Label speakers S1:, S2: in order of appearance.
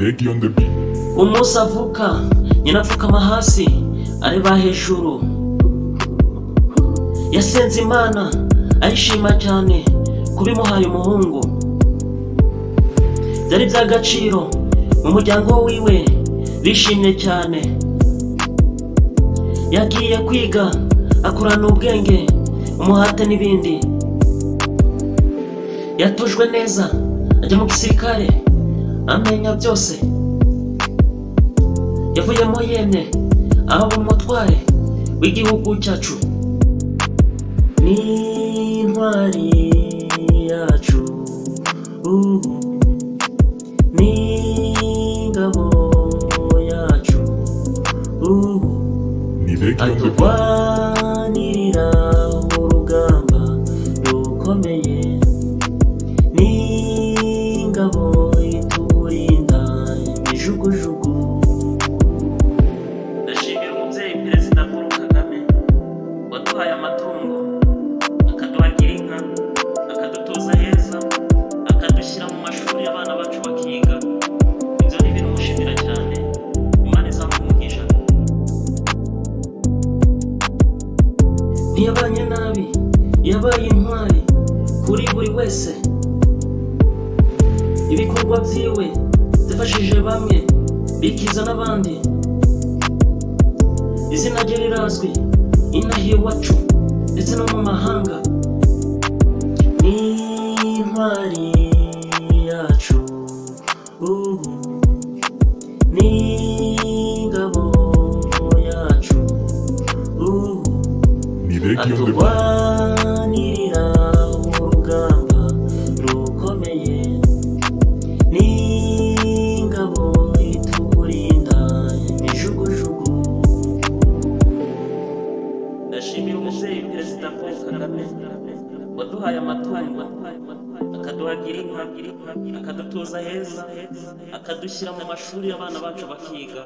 S1: Reggae on the beat.
S2: Umunsi avuka nyina apfukama hasi areba hejuru, yasenze Imana ayishima cyane kubimuhaye umuhungu. Byari by'agaciro mu muryango wiwe, bishimye cyane. Yagiye kwiga akurana ubwenge, umuhate n'ibindi. Yatujwe neza ajya mu gisirikare amenya byose. Yavuyemo yemye aba umutware w'igihugu cyacu. Ni intwari yacu, ni ingabo yacu, aturwanirira urugamba rukomeye. Ni ingabo iturinda imijugujugu. Ndashimira umubyeyi Perezida Paul Kagame waduhaye amatungo, akaduhagira inka, akadutuza heza, akadushyira mu mashuri abana bacu bakiga. Ibyo ni ibintu mushimira cyane, Imana izamumugisha. Ntiyabanye nabi, yabaye intwari kuri buri wese. Ibikorwa byiwe byafashije bamwe bikiza n'abandi. Izina rye rirazwi inaha iwacu ndetse no mu mahanga. Ni intwari yacu, ni ingabo yacu, aturwanirira urugamba rukomeye. Ni ingabo iturinda imijugujugu. Ndashimira umubyeyi Perezida Paul Kagame waduhaye amatungo, akaduhagira inka, akadutuza heza, akadushyira mu mashuri abana bacu bakiga.